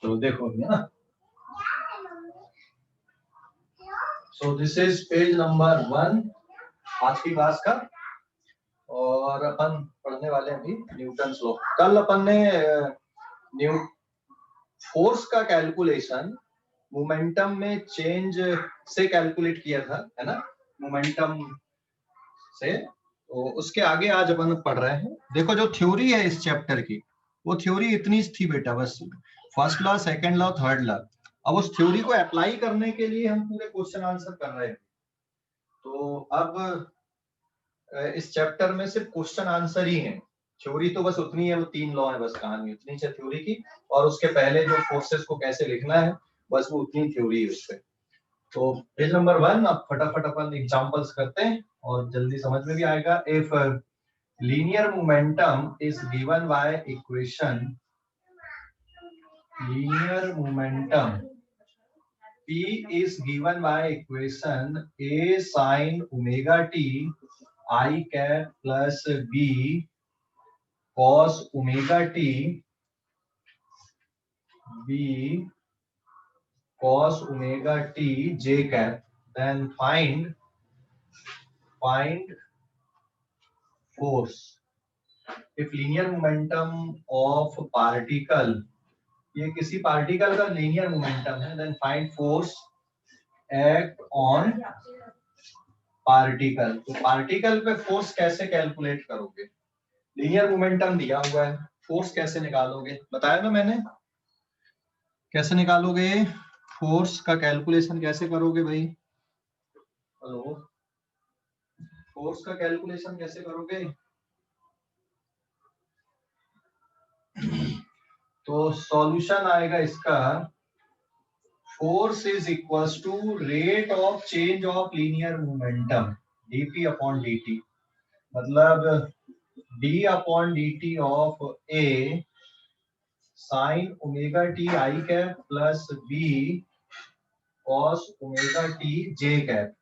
तो देखो है ना, so this is page number 1 आज की क्लास का, और अपन पढ़ने वाले हैं अभी न्यूटन्स लॉ। कल अपन ने न्यू फोर्स का कैलकुलेशन मोमेंटम में चेंज से कैलकुलेट किया था, है ना, मोमेंटम से। तो उसके आगे आज अपन पढ़ रहे हैं। देखो जो थ्योरी है इस चैप्टर की, वो थ्योरी इतनी थी बेटा, बस first law, second law, third law. अब उस थ्योरी को अप्लाई करने के लिए हम पूरे क्वेश्चन आंसर कर रहे हैं। तो अब इस चैप्टर में सिर्फ क्वेश्चन आंसर ही है, थ्योरी तो बस उतनी है, वो 3 लॉ है, बस कहानी उतनी है थ्योरी की। और उसके पहले जो फोर्सेस को कैसे लिखना है, बस वो उतनी थ्योरी है उससे। तो पेज नंबर 1 अब फटाफट अपन एग्जांपल्स करते हैं और जल्दी समझ में भी आएगा। If linear momentum is given by equation, linear momentum P is given by equation A sin omega t I cap plus B cos omega t B cos omega t j cap, then find force. If linear momentum of particle, ये किसी particle का linear momentum है, then find force act on particle. तो particle पे force कैसे calculate करोगे? Linear momentum दिया हुआ है, फोर्स कैसे निकालोगे? बताया ना मैंने, कैसे निकालोगे फोर्स का कैलकुलेशन, कैसे करोगे भाई? हेलो, फोर्स का कैलकुलेशन कैसे करोगे? तो सॉल्यूशन आएगा इसका, force is equals to rate of change of linear momentum dp upon dt। मतलब d upon dt of a sine omega t i cap plus b cos omega t j cap.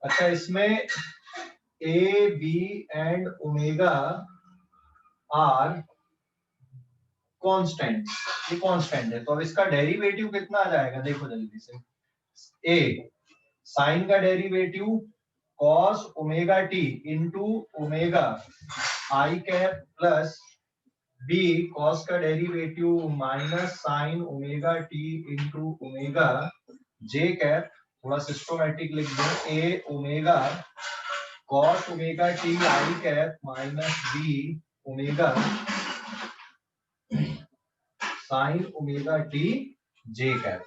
अच्छा, इसमें a b and omega are constant, ये constant है। तो अब इसका derivative कितना आ जाएगा, देखो जल्दी से। a साइन का derivative cos omega t into omega i cap plus b cos का derivative minus sine omega t into omega j cap. थोड़ा सिस्टोमेटिक लिख दो, a omega cos omega t i cap minus b omega sine omega t j cap.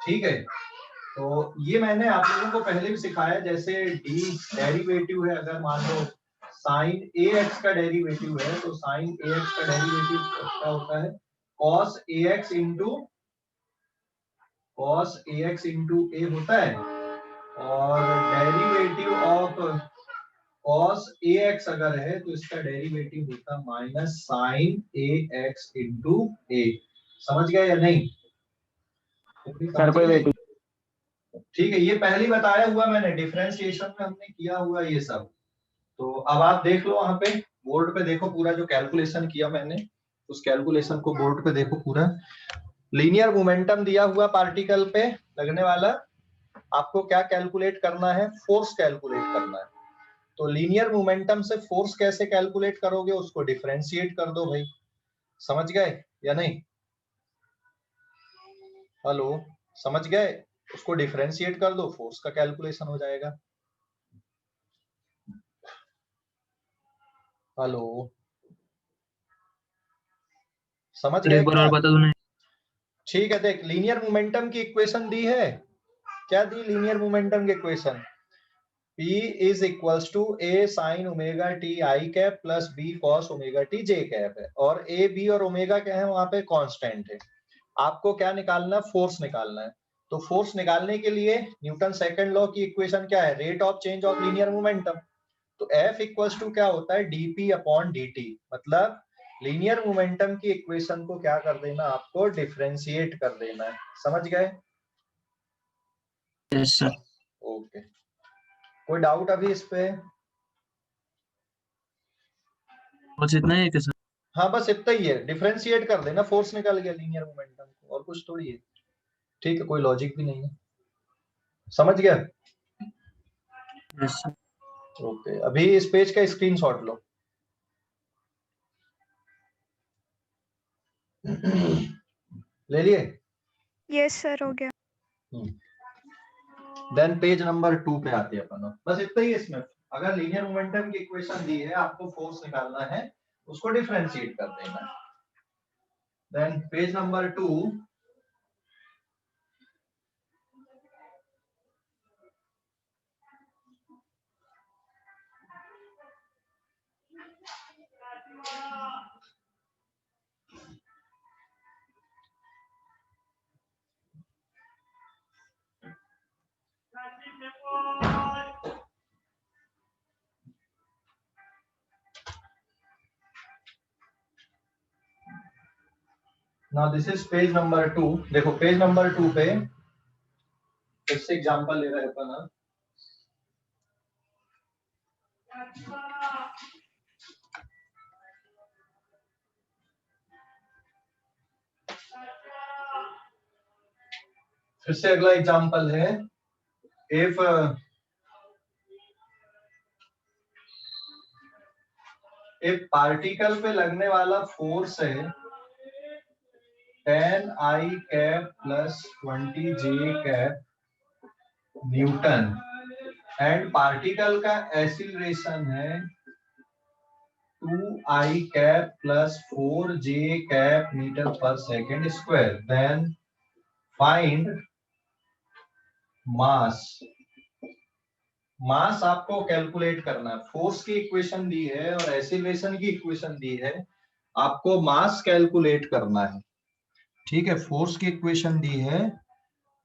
ठीक है, तो ये मैंने आप लोगों को पहले भी सिखाया। जैसे d डेरिवेटिव है, अगर मान लो साइन ax का डेरिवेटिव है, तो साइन ax का डेरिवेटिव क्या होता है, cos ax इंटू a होता है। और डेरिवेटिव ऑफ cos ax अगर है तो इसका डेरिवेटिव होता है minus sine ax into a। समझ गए या नहीं? सर कोई वेटिंग। ठीक है, ये पहले बताया हुआ मैंने, डिफरेंशिएशन में हमने किया हुआ ये सब। तो अब आप देख लो, वहां पे बोर्ड पे देखो, पूरा जो कैलकुलेशन किया मैंने उस कैलकुलेशन को बोर्ड पे देखो पूरा। लीनियर मोमेंटम दिया हुआ पार्टिकल पे लगने वाला, आपको क्या कैलकुलेट करना है, फोर्स कैलकुलेट करना है। तो लीनियर मोमेंटम से फोर्स कैसे कैलकुलेट करोगे, उसको डिफरेंशिएट कर दो भाई। समझ गए या नहीं? हेलो, समझ गए? उसको डिफरेंशिएट कर दो, फोर्स का कैलकुलेशन हो जाएगा। हेलो, समझ गए एक बार क्या? और बता दो ना। ठीक है, देख, लीनियर मोमेंटम की इक्वेशन दी है। क्या दी लीनियर मोमेंटम की equation? P is equals to a sine omega t i cap plus b cos omega t j cap है। और a b और ओमेगा क्या है वहां पे, कांस्टेंट है। आपको क्या निकालना है, फोर्स निकालना है। तो फोर्स निकालने के लिए न्यूटन सेकंड लॉ की इक्वेशन क्या है, rate of change of linear momentum. तो F इक्वल्स टू क्या होता है, dp अपॉन dt। मतलब लीनियर मोमेंटम की इक्वेशन को क्या कर देना, आपको डिफरेंशिएट कर देना है। समझ गए? Yes sir. ओके, कोई डाउट अभी इस पे? बस इतना ही है क्या सर? हाँ, बस इतना ही है, डिफरेंशिएट कर देना, फोर्स निकल गया लीनियर मोमेंटम को, और कुछ थोड़ी है, ठीक है, कोई लॉजिक भी नहीं है, समझ गया? Yes sir. ओके, अभी इस पेज का स्क्रीनशॉट लो। ले लिए? यस सर, हो गया। देन पेज नंबर 2 पे आते हैं अपन, बस इतना ही इसमें। अगर लीनियर मोमेंटम की इक्वेशन दी है, आपको फोर्स निकालना है, उसको डिफरेंशिएट कर देना है। Then page number 2, now this is page number 2। देखो पेज नंबर 2 पे फिर से एग्जांपल ले रहे हैं अपन। फिर से अगला एग्जांपल है, इफ एक पार्टिकल पे लगने वाला फोर्स है 10I cap plus 20J cap newton and particle का एक्सीलरेशन है 2I cap plus 4J cap metre per second square, then find mass. Mass आपको कैलकुलेट करना है। फोर्स की इक्वेशन दी है और एक्सीलरेशन की इक्वेशन दी है, आपको मास कैलकुलेट करना है। ठीक है, फोर्स की इक्वेशन दी है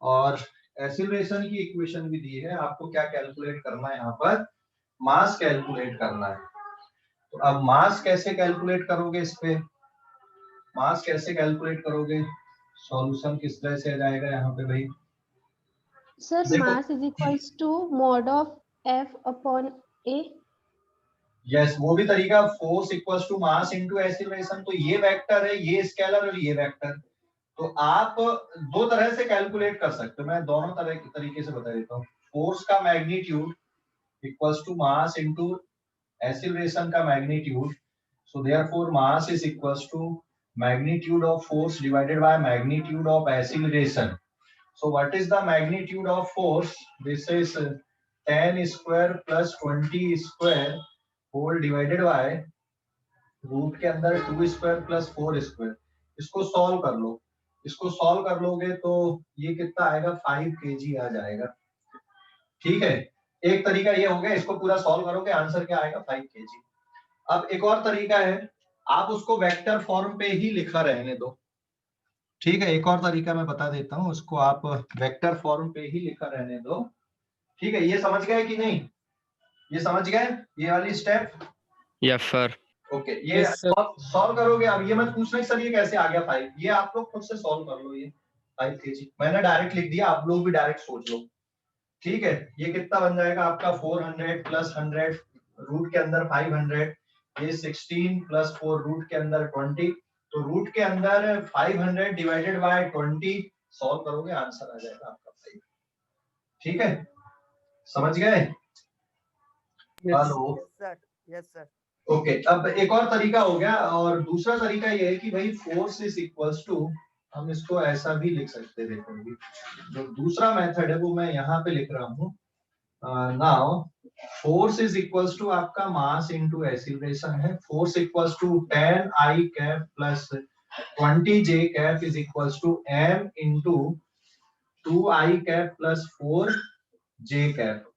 और एक्सीलरेशन की इक्वेशन भी दी है, आपको क्या कैलकुलेट करना है? यहाँ पर मास कैलकुलेट करना है। तो अब मास कैसे कैलकुलेट करोगे? इस पे मास कैसे कैलकुलेट करोगे? सॉल्यूशन किस तरह से आ जाएगा यहाँ पे भाई? Sir, देखो, mass is equals to mod of F upon A. Yes, वो भी तरीका, force equals to mass into acceleration. तो ये वेक्टर है, ये स्केलर और ये वेक्टर। तो आप दो तरह से कैलकुलेट कर सकते हो, मैं दोनों तरह के तरीके से बता देता हूँ। फोर्स का magnitude equals to mass into acceleration का magnitude. So therefore mass is equals to magnitude of force divided by magnitude of acceleration. So what is the magnitude of force? This is 10 square plus 20 square whole divided by root के अंदर 2 square plus 4 square. इसको solve कर लो, इसको solve कर लोगे तो ये कितना आएगा? 5 kg आ जाएगा। ठीक है, एक तरीका ये हो गया, इसको पूरा सॉल्व करोगे आंसर क्या आएगा? 5 kg। अब एक और तरीका है, आप उसको वेक्टर फॉर्म पे ही लिखा रहने दो। ठीक है, एक और तरीका मैं बता देता हूँ, उसको आप वेक्टर फॉर्म पे ही लिखा रहने दो। ठीक है, ये समझ गए कि नहीं? ये समझ गए ये वाली स्टेप? Yes sir. ओके, ये सॉल्व करोगे। अब ये मत पूछना सर ये कैसे आ गया 5, ये आप लोग खुद से सॉल्व कर लो। ये 5 kg मैंने डायरेक्ट लिख दिया, आप लोग भी डायरेक्ट सोच लो। ठीक है, ये कितना बन जाएगा आपका? 400 प्लस 100 रूट के अंदर 500, ये 16 प्लस 4 रूट के अंदर 20। तो रूट के अंदर 500 डिवाइडेड बाय 20 सॉल्व करोगे आंसर आ जाएगा आपका 5। ठीक है, समझ गए? Hello, yes sir. ओके, अब एक और तरीका हो गया, और दूसरा तरीका ये है कि भाई फोर्स इज इक्वल्स टू, हम इसको ऐसा भी लिख सकते हैं। देखो जो दूसरा मेथड है वो मैं यहाँ पे लिख रहा हूँ। Now force is equals to आपका मास इनटू एक्सीलरेशन है। Force equals to 10I cap plus 20J cap is equals to m into 2I cap plus 4J cap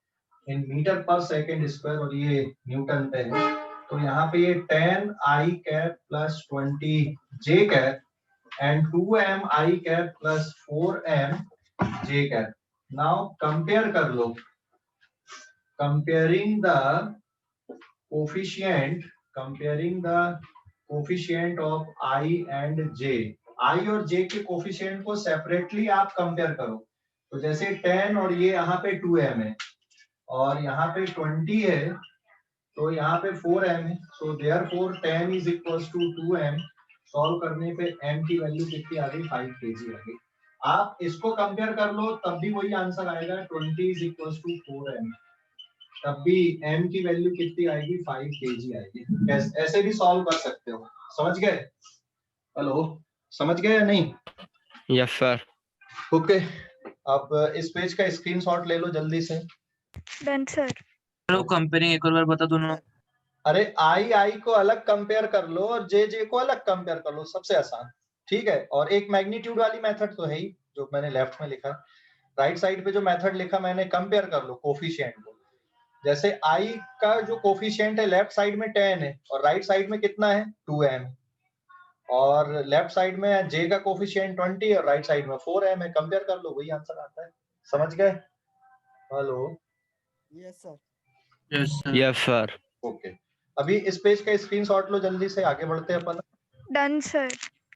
in metre per second square, और ये Newton पे है। तो यहाँ पे ये 10I cap plus 20J cap and 2MI cap plus 4MJ cap. Now compare कर लो, comparing the coefficient of I and J। I और J के कोफिशिएंट को सेपरेटली आप कंपेयर करो। तो जैसे 10 और ये यहाँ पे 2m है और यहाँ पे 20 है, तो यहाँ पे 4m है। So therefore 10 is equals to 2m solve करने पे m की वैल्यू कितनी आ गई 5 kg आ गई। आप इसको कंपेयर कर लो तब भी वही आंसर आएगा 20 is equals to 4m, तब भी m की वैल्यू कितनी आएगी 5 kg आएगी। ऐसे भी सॉल्व कर सकते हो, समझ गए? हेलो, समझ गए या नहीं? Yes sir. ओके, अब इस पेज का स्क्रीनशॉट ले लो जल्दी से। Done sir. चलो कंपेयरिंग एक और बार बता दोनों। अरे आई को अलग कंपेयर कर लो और जे को अलग कंपेयर कर लो, सबसे आसान, ठीक है? और एक मैग्नीट्यूड वाली मेथड तो है ही जो मैंने लेफ्ट में लिखा, राइट साइड पे जो मेथड लिखा मैंने, कंपेयर कर लो कोफिशिएंट को। जैसे आई का जो कोफिशिएंट है लेफ्ट साइड में 10 है और राइट साइड में कितना है 2m, और लेफ्ट साइड में जे का कोफिशिएंट 20 और राइट साइड में 4m है, कंपेयर कर लो वही आंसर आता है। समझ गए? Hello, yes sir. Yes sir. Yes sir. Okay, अभी इस पेज का स्क्रीनशॉट लो जल्दी से, आगे बढ़ते हैं अपन। Done sir.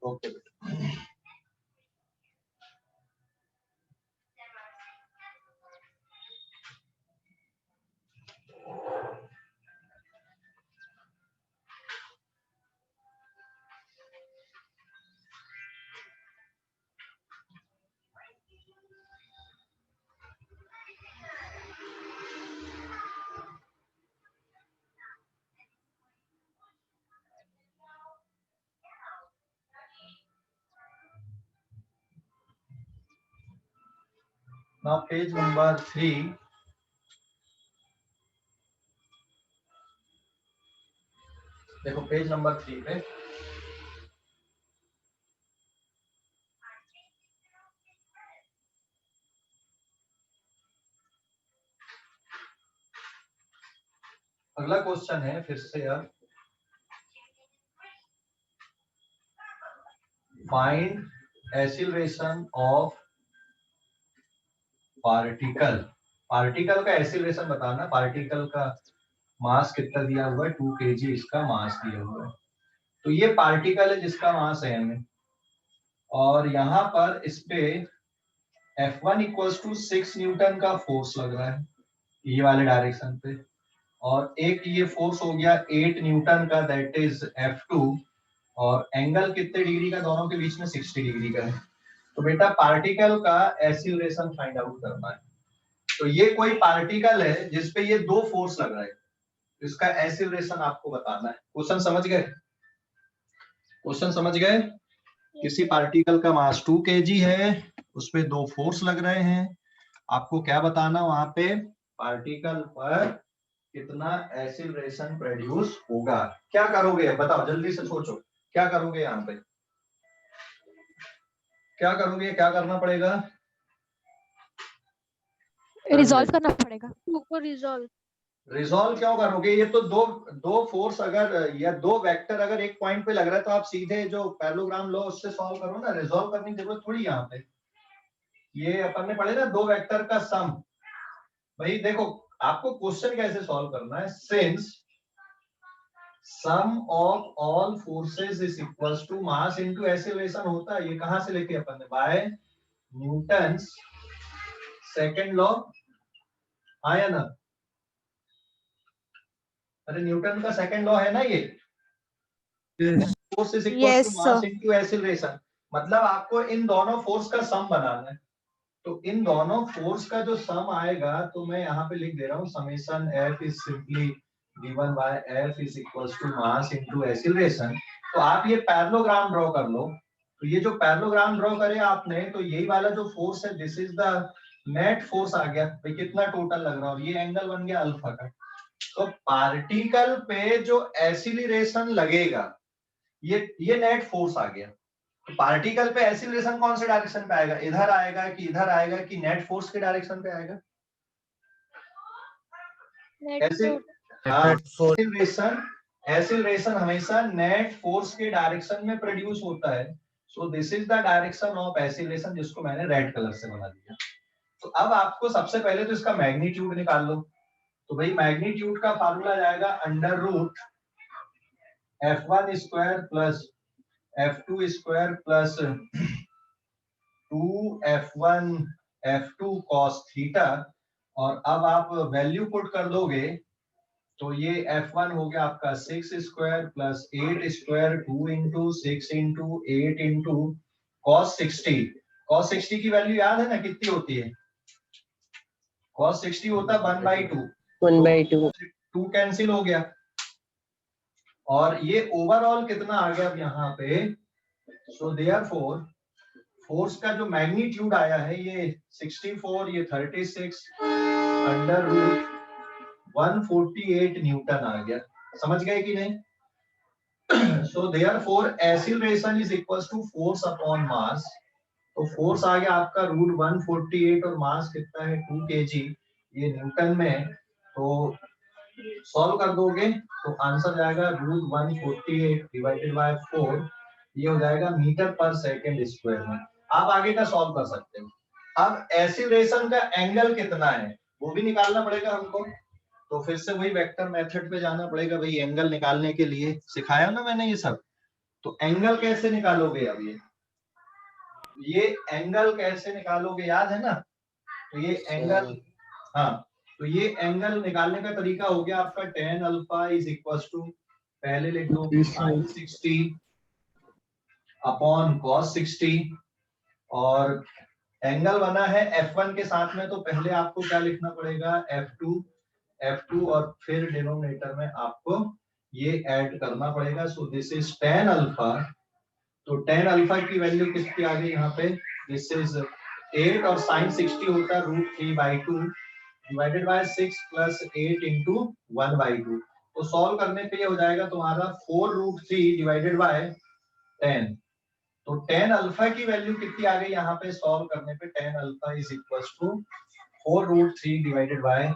Okay now page number 3, देखो पेज नंबर 3 पे अगला क्वेश्चन है, फिर से यार, find acceleration of particle. Particle का एक्सीलरेशन बताना, पार्टिकल का मास कितना दिया हुआ है 2 kg, इसका मास दिया हुआ है। तो ये पार्टिकल है जिसका मास है m, और यहाँ पर इस पे F1 इक्वल्स टू 6 न्यूटन का फोर्स लग रहा है ये वाले डायरेक्शन पे, और एक ये फोर्स हो गया 8 न्यूटन का, दैट इज F2, और एंगल कितने डिग्री का दोनों के बीच में 60 डिग्री का है। तो बेटा पार्टिकल का एक्सीलरेशन फाइंड आउट करना है। तो ये कोई पार्टिकल है जिसपे ये दो फोर्स लग रहा है, इसका एक्सीलरेशन आपको बताना है। क्वेश्चन समझ गए? क्वेश्चन समझ गए? किसी पार्टिकल का मास 2 kg है, उसपे दो फोर्स लग रहे हैं, आपको क्या बताना वहां पे, पार्टिकल पर कितना एक्सीलरेशन प्रोड्यूस होगा। क्या करोगे बताओ, जल्दी से सोचो, क्या करोगे यहाँ पे, क्या करोगे, क्या करना पड़ेगा? रिजॉल्व करना पड़ेगा। रिजॉल्व क्यों करोगे? ये तो दो फोर्स अगर या दो वेक्टर अगर एक पॉइंट पे लग रहा है तो आप सीधे जो पैरेललोग्राम लो उससे सॉल्व करो ना, रिजॉल्व करने की जरूरत थोड़ी यहाँ पे। ये अपन ने पढ़े ना दो वेक्टर का सम। भाई देखो आपको क्वेश्चन कैसे सॉल्व करना है, since sum of all forces is equals to mass into acceleration होता है। ये कहां से लेके अपन ने, बाय न्यूटन्स सेकंड लॉ, आया ना? अरे न्यूटन का सेकंड लॉ है ना ये, force is equal to mass into acceleration. मतलब आपको इन दोनों फोर्स का सम बनाना है। तो इन दोनों फोर्स का जो सम आएगा, तो मैं यहाँ पे लिख दे रहा हूँ, summation F is simply given by F is equals to mass into acceleration. तो आप ये पैरेललोग्राम ड्रॉ कर लो। तो ये जो पैरेललोग्राम ड्रॉ करे आपने, तो यही वाला जो फोर्स है this is the net force आ गया। भाई कितना टोटल लग रहा है, और ये एंगल बन गया अल्फा का। तो पार्टिकल पे जो एक्सीलरेशन लगेगा ये नेट फोर्स आ गया। तो पार्टिकल पे एक्सीलरेशन कौन से डायरेक्शन पे आएगा, इधर आएगा कि इधर आएगा कि नेट फोर्स के डायरेक्शन पे आएगा? एक्सीलरेशन हमेशा नेट फोर्स के डायरेक्शन में प्रोड्यूस होता है। So this is the direction of acceleration, जिसको मैंने रेड कलर से बना दिया। तो अब आपको सबसे पहले तो इसका मैग्नीट्यूड निकाल लो। तो भाई मैग्नीट्यूड का फार्मूला जाएगा under root F1 square plus F2 square plus 2F1 F2 cos theta. और अब आप वैल्यू पुट कर दोगे तो ये F1 हो गया आपका 6 square plus 8 square 2 into 6 into 8 into cos 60। cos 60 की वैल्यू याद है ना कितनी होती है? cos 60 होता है 1/2। 1/2 2 कैंसिल हो गया और ये ओवरऑल कितना आ गया अब यहाँ पे। सो देयरफॉर फोर्स का जो मैग्नीट्यूड आया है ये 64, ये 36 अंडर रूट 148 न्यूटन आ गया। समझ गए कि नहीं? So therefore acceleration is equal to force upon mass. तो फोर्स आ गया आपका रूट 148 और मास कितना है 2 kg, ये न्यूटन में। तो सॉल्व कर दोगे तो आंसर जाएगा रूट 148 डिवाइडेड बाय 4, ये हो जाएगा मीटर पर सेकंड स्क्वायर में। आप आगे का सॉल्व कर सकते हो। अब एक्सीलरेशन का एंगल कितना है वो भी निकालना पड़ेगा हमको। तो फिर से वही वेक्टर मेथड पे जाना पड़ेगा भाई एंगल निकालने के लिए। सिखाया ना मैंने ये सब। तो एंगल कैसे निकालोगे? अब ये एंगल कैसे निकालोगे याद है ना? तो ये एंगल, हाँ, तो ये एंगल निकालने का तरीका हो गया आपका tan alpha is equal to, पहले लिख दो sin 60 अपॉन cos 60 और एंगल बना है F1 के साथ में। तो पहले आपको क्या लिखना पड़ेगा F2 और फिर डिनोमिनेटर में आपको ये ऐड करना पड़ेगा। So this is tan alpha. तो tan अल्फा की वैल्यू कितनी आ गई यहाँ पे? दिस इज 8 और sin 60 होता है root 3/2 divided by 6 plus 8 into 1/2। तो सॉल्व करने पे ये हो जाएगा तुम्हारा 4 रूट 3 डिवाइडेड बाय 10। तो tan अल्फा की वैल्यू कितनी आ गई यहाँ पे सॉल्व करने पे? tan alpha is equal to 4 root 3 divided by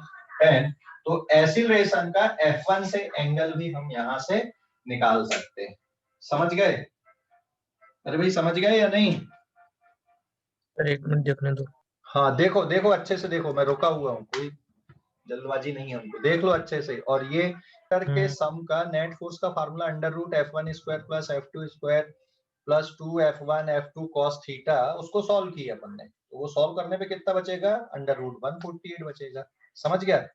10। तो एक्सीलरेशन का F1 से एंगल भी हम यहाँ से निकाल सकते हैं। समझ गए? अरे भाई समझ गए या नहीं? सर एक मिनट देखने दो। हाँ देखो देखो अच्छे से देखो, मैं रुका हुआ हूँ, कोई जल्दबाजी नहीं है हमको। देख लो अच्छे से। और ये के सम का नेट फोर्स का formula under root F1 square plus F2 square plus 2F1 F2 cos theta, उसको सॉल्व किया अपन ने। तो वो सॉल्व करने पे कितना बचेगा? अंडर रूट 148 बचेगा। समझ गया?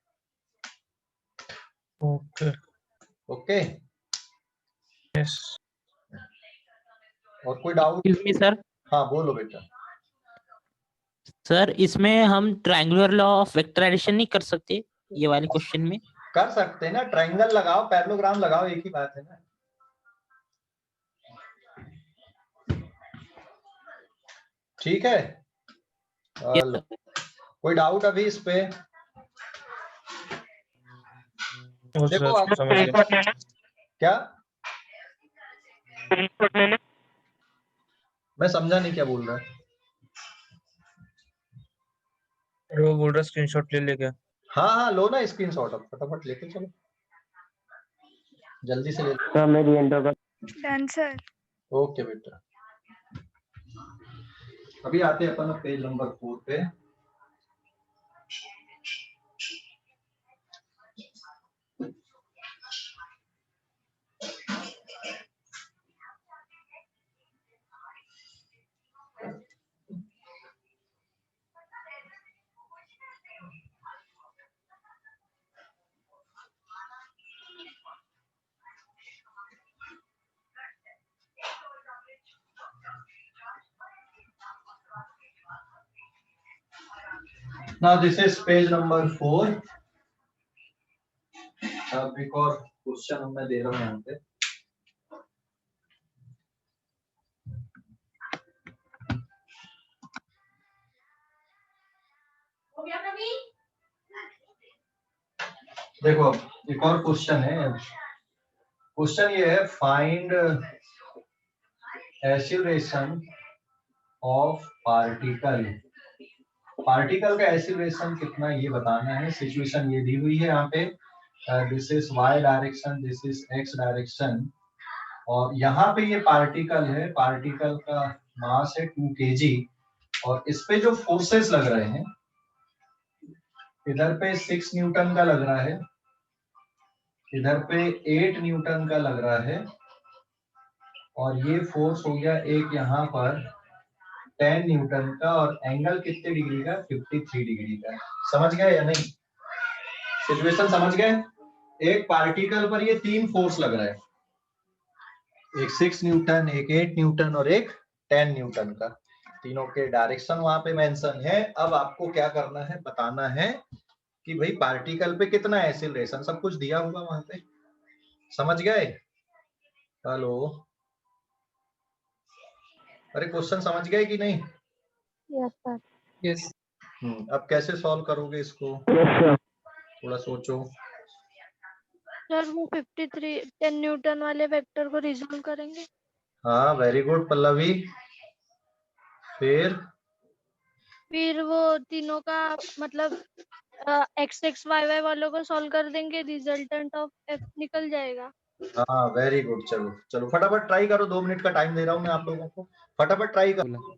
ओके ओके, यस और कोई डाउट? इसमें सर हाँ बोलो बेटा। सर इसमें हम ट्रायंगुलर लॉ ऑफ वेक्टराइजेशन नहीं कर सकते ये वाले क्वेश्चन में? कर सकते हैं ना, ट्रायंगल लगाओ पैरेललोग्राम लगाओ, एक ही बात है ना। ठीक है, कोई डाउट अभी इस पे? देखो आप क्या, मैं समझा नहीं क्या बोल रहा है। वो बोल रहा स्क्रीनशॉट ले लेगा। हाँ हाँ लो ना स्क्रीनशॉट, अब फटाफट लेके चलो, जल्दी से ले लो। सर मेरी एंटर का डन सर। ओके बेटा, अभी आते हैं अपन पेज नंबर 4 पे। Now this is page number 4। अब एक और क्वेश्चन मैं दे रहा हूँ यहाँ पे। देखो एक और क्वेश्चन है। क्वेश्चन ये है, find acceleration of particle. Particle का एक्सीलरेशन कितना ये बताना है। सिचुएशन ये दी हुई है यहाँ पे, this is y direction, this is x direction, और यहाँ पे ये पार्टिकल है, पार्टिकल का मास है 2 kg, और इस पे जो फोर्सेस लग रहे हैं, इधर पे 6 न्यूटन का लग रहा है, इधर पे 8 न्यूटन का लग रहा है, और ये फोर्स हो गया एक यहाँ पर 10 न्यूटन का, और एंगल कितने डिग्री का? 53 डिग्री का। समझ गए या नहीं? सिचुएशन समझ गए? एक पार्टिकल पर ये 3 फोर्स लग रहा है, एक 6 न्यूटन, एक 8 न्यूटन और एक 10 न्यूटन का। तीनों के डायरेक्शन वहां पे मेंशन है। अब आपको क्या करना है, बताना है कि भाई पार्टिकल पे कितना एक्सीलरेशन, सब कुछ दिया होगा वहां पे। समझ गए? हेलो, अरे क्वेश्चन समझ गए कि नहीं? Yes, sir. Yes. अब कैसे सॉल्व करोगे इसको, थोड़ा सोचो। सर वो 53 10 न्यूटन वाले वेक्टर को रिजोल्व करेंगे। हाँ वेरी गुड पल्लवी। फिर वो तीनों का मतलब एक्स एक्स वाई वाई वालों को सॉल्व कर देंगे, रिजल्टेंट ऑफ एफ निकल जाएगा। हाँ वेरी गुड। चलो चलो फटाफट ट्राई करो, 2 मिनट का टाइम दे रहा हूँ मैं आप लोगों को, फटाफट ट्राई करो।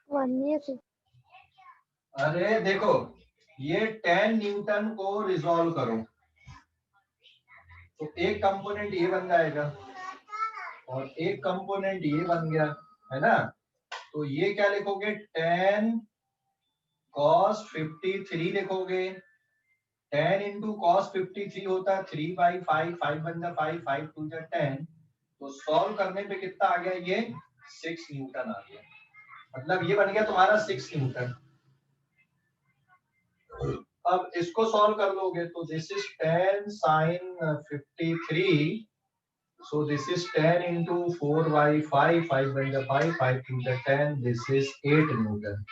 One year. Sir. अरे देखो, ये 10 न्यूटन को रिजॉल्व करो तो एक कंपोनेंट ये बन जाएगा और एक कंपोनेंट ये बन गया, है ना? तो ये क्या लिखोगे, 10 cos 53 लिखोगे। 10 इंटू कॉस 53 होता है 3/5, 5 बन जा 5, 5 2 जा 10। तो सॉल्व करने पे कितना आ गया, ये 6 न्यूटन आ गया। मतलब ये बन गया तुम्हारा 6 न्यूटन। अब इसको सॉल्व कर लोगे तो this is 10 sin 53, so this is 10 into 4/5, 5 बन जा 5, 5 2 जा 10, this is 8 न्यूटन।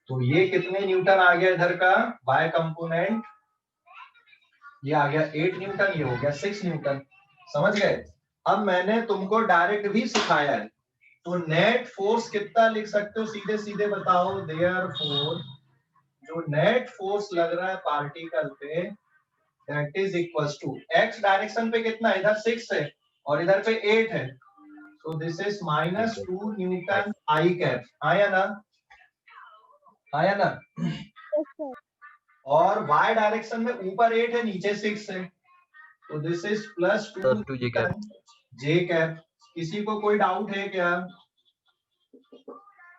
तो ये कितने न्यूटन आ गया इधर का y कंपोनेंट, ये आ गया 8 न्यूटन, ये हो गया 6 न्यूटन। समझ गए? अब मैंने तुमको डायरेक्ट भी सिखाया है, तो नेट फोर्स कितना लिख सकते हो, सीधे सीधे बताओ। देयरफॉर जो नेट फोर्स लग रहा है पार्टिकल पे, that is equals to x direction पे कितना है, इधर 6 है और इधर पे 8 है, तो this is -2 Newton I cap. आया ना, आया ना? Yes, sir. और y डायरेक्शन में ऊपर 8 है नीचे 6 है, तो दिस इज +2 जे कैप। किसी को कोई डाउट है क्या,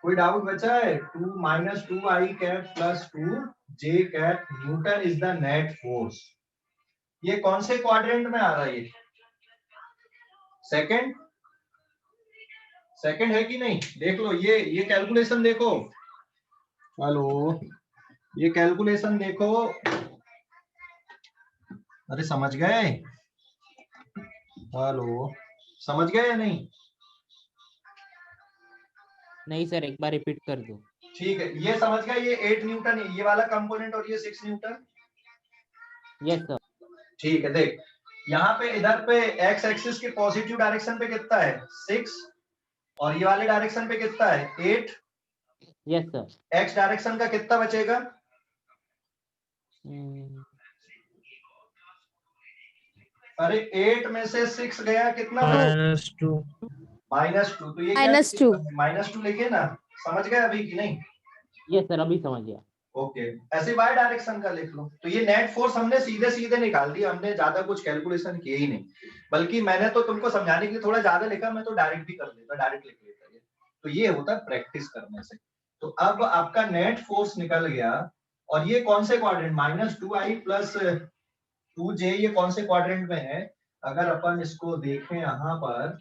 कोई डाउट बचा है? 2 -2 i cap +2 j cap newton is the net force. ये कौन से क्वाड्रेंट में आ रहा है, ये सेकंड, सेकंड है कि नहीं? देख लो ये कैलकुलेशन देखो। हेलो, ये कैलकुलेशन देखो। अरे समझ गए? हेलो, समझ गए या नहीं? नहीं सर, एक बार रिपीट कर दो। ठीक है, ये समझ गए, ये 8 न्यूटन है ये वाला कंपोनेंट और ये 6 न्यूटन। Yes sir. ठीक है, देख यहाँ पे इधर पे एक्स एक्सिस के पॉजिटिव डायरेक्शन पे कितना है 6 और ये वाले डायरेक्शन पे कितना है 8। Yes sir. एक्स डायरेक्शन का कितना बचेगा, अरे 8 में से 6 गया कितना, -2. -2। तो ये -2. -2 लिखे ना, समझ गए अभी कि नहीं? यस सर, अभी समझ गया। ओके, ऐसे y डायरेक्शन का लिख लो। तो ये नेट फोर्स हमने सीधे सीधे निकाल दिया, हमने ज्यादा कुछ कैलकुलेशन किए ही नहीं, बल्कि मैंने तो तुमको समझाने के लिए थोड़ा ज्यादा लिखा, मैं तो डायरेक्ट भी कर लेता, डायरेक्ट लिख लेता ये। तो ये होता है प्रैक्टिस करने से। तो अब आपका नेट फोर्स निकल गया, और ये कौन से क्वाड्रेंट, -2i + 2j, ये कौन से क्वाड्रेंट में है? अगर अपन इसको देखें यहाँ पर,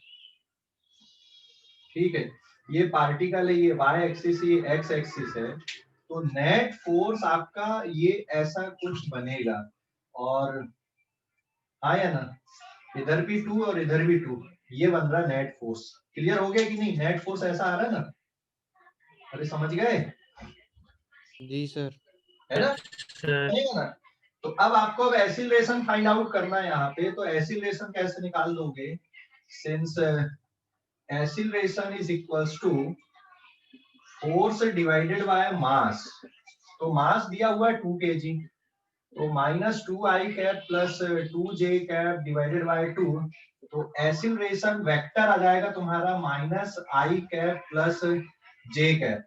ठीक है, ये पार्टिकल है, ये y एक्सिस, ये x एक्सिस है, तो नेट फोर्स आपका ये ऐसा कुछ बनेगा। और आया ना, इधर भी 2 और इधर भी 2, ये बन रहा नेट फोर्स। क्लियर हो गया कि नहीं? नेट फोर्स ऐसा आ रहा है ना, अरे समझ गए? जी सर। है ना, Sir. बनेगा ना? तो अब आपको अब एक्सीलरेशन फाइंड आउट करना है यहाँ पे। तो एक्सीलरेशन कैसे निकाल दोगे, since acceleration is equals to force divided by mass. तो मास दिया हुआ है 2 kg, तो -2i cap + 2j cap divided by 2, तो एक्सीलरेशन वेक्टर आ जाएगा तुम्हारा -i कैप + j कैप।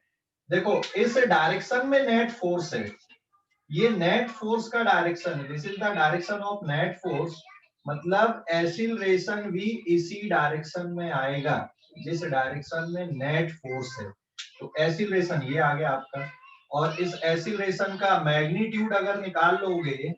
देखो इस डायरेक्शन में नेट फोर्स है, ये नेट फोर्स का डायरेक्शन है, this is the direction of net force, मतलब एक्सीलरेशन भी इसी डायरेक्शन में आएगा जिस डायरेक्शन में नेट फोर्स है। तो एक्सीलरेशन ये आ गया आपका, और इस एक्सीलरेशन का मैग्नीट्यूड अगर निकाल लोगे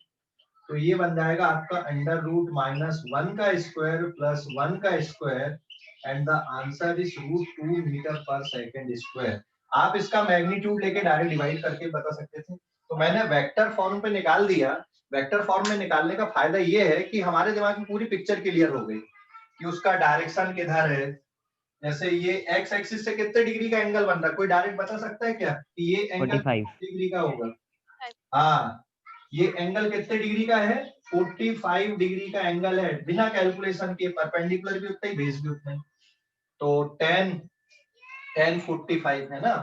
तो ये बन जाएगा आपका अंडर रूट माइनस 1 का स्क्वायर प्लस 1 का square and the answer is root 2 metre per second square. आप इसका मैग्नीट्यूड लेके डायरेक्ट डिवाइड करके बता सकते थे, तो मैंने वेक्टर फॉर्म पे निकाल दिया। वेक्टर फॉर्म में निकालने का फायदा ये है कि हमारे दिमाग में पूरी पिक्चर क्लियर हो गई कि उसका डायरेक्शन किधर है। जैसे ये एक्स एक्सिस से कितने डिग्री का एंगल बन रहा है, कोई डायरेक्ट बता सकता है क्या कि ये एंगल 45 डिग्री का होगा? हाँ, ये एंगल कितने डिग्री का है? 45 डिग्री का एंगल है, बिना कैलकुलेशन के। परपेंडिकुलर भी उतना ही, बेस भी उतना ही। तो 10 45 है ना,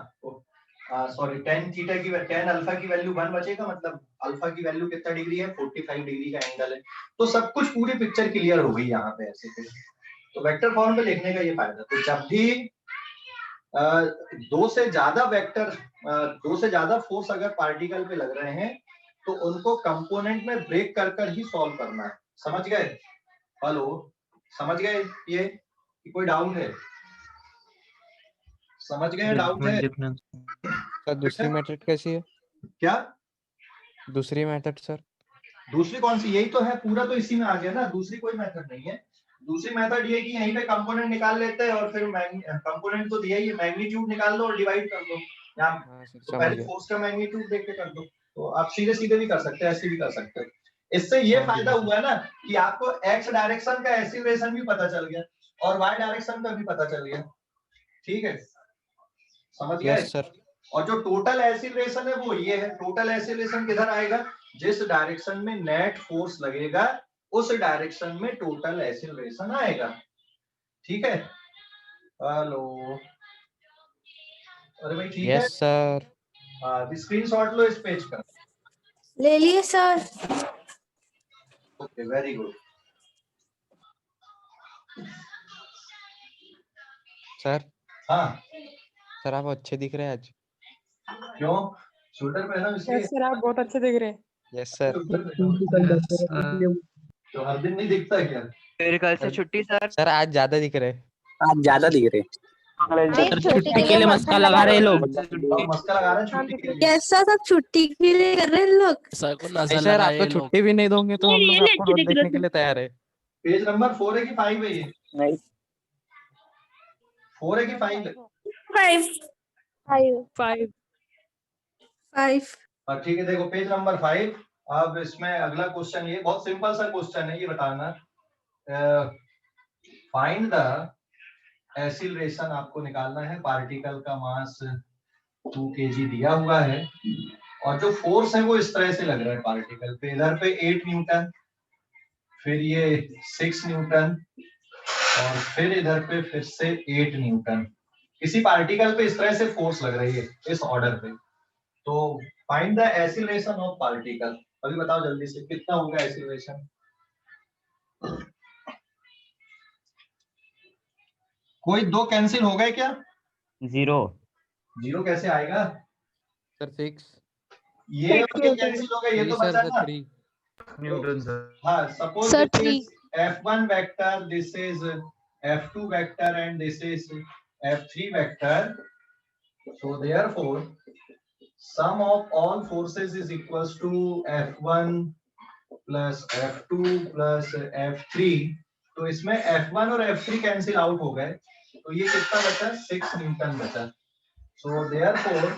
सॉरी 10 थीटा की 10 अल्फा की वैल्यू 1 बचेगा, मतलब अल्फा की वैल्यू कितना डिग्री है? 45 डिग्री का एंगल है। तो सब कुछ पूरी पिक्चर क्लियर हो गई यहाँ पे ऐसे। तो वेक्टर फॉर्म पे लिखने का ये फायदा। तो जब भी दो से ज्यादा फोर्स अगर पार्टिकल पे लग रहे हैं तो उनको कंपोनेंट में ब्रेक कर ही सॉल्व करना है। समझ गए? हेलो, समझ गए ये कि कोई डाउट है? समझ गए? डाउट है? देखने दो। सर दूसरी मेथड कैसी है? क्या दूसरी मेथड सर? दूसरी कौन सी? यही तो है, पूरा तो इसी में आ गया ना। दूसरी कोई मेथड नहीं है। दूसरी मेथड ये कि यहीं पे कंपोनेंट निकाल लेते हैं और फिर कंपोनेंट तो दिया ही है, मैग्नीट्यूड निकाल लो और डिवाइड कर दो। यहाँ हाँ सर तो समझ पहले गया। फोर्स का मैग्नीट्यूड देख के कर दो। तो आप सीधे सीधे भी कर सकते हैं, ऐसे भी कर सकते हैं। इससे ये हाँ, फायदा ठीक है। हुआ ना कि आपको एक्स डायरेक्शन का एक्सीलरेशन भी पता चल गया और वाई डायरेक्शन का भी पता चल गया। ठीक है, समझ गए? Yes sir. और जो टोटल एक्सीलरेशन है वो ये है। टोटल एक्सीलरेशन किधर आएगा? जिस डायरेक्शन में नेट फोर्स लगेगा उस डायरेक्शन में टोटल एक्सीलरेशन आएगा। ठीक है? हेलो, अरे भाई ठीक है। Yes sir. स्क्रीनशॉट लो इस पेज का। ले लिए sir. Okay, very good. Sir हाँ, सर आप अच्छे दिख रहे हैं आज। क्यों? स्वेटर पहना इसलिए? सर आप बहुत अच्छे दिख रहे हैं। Yes sir. तो हर दिन नहीं दिखता क्या? मेरे कल से छुट्टी सर। सर आज ज्यादा दिख रहे हैं। आप ज्यादा दिख रहे सर छुट्टी के लिए मस्का लगा रहे हैं लोग। मस्का लगा रहे हैं छुट्टी के लिए। कैसा सब छुट्टी के लिए कर रहे हैं लोग? नहीं सर आपको छुट्टी भी नहीं दोगे तो हम लोग आपको रोज देखने के लिए तैयार है। पेज नंबर 4 है कि 5 है? ये नहीं 4 है कि 5 है? 5 ठीक है, देखो पेज नंबर 5। अब इसमें अगला क्वेश्चन, ये बहुत सिंपल सा क्वेश्चन है। ये बताना, फाइंड द एक्सीलरेशन आपको निकालना है। पार्टिकल का मास 2 kg दिया हुआ है और जो फोर्स है वो इस तरह से लग रहा है पार्टिकल पे। इधर पे 8 न्यूटन, फिर ये 6 न्यूटन और फिर इधर पे फिर से 8 न्यूटन। किसी पार्टिकल पे इस तरह से फोर्स लग रही है इस ऑर्डर पे। तो find the acceleration of particle. अभी बताओ जल्दी से कितना होगा एक्सीलरेशन? कोई दो कैंसिल हो गए क्या? 0 जीरो कैसे आएगा? सर 6। ये कैंसिल हो गए, ये तो बचा ना। 3 न्यूटन सर। हाँ, suppose Sir, this three. Is F1 vector, this is F2 vector and this is F3 vector. So therefore sum of all forces is equals to F1 plus F2 plus F3। तो इसमें F1 और F3 cancel out हो गए, तो ये कितना बचा? 6 Newton बचा। So therefore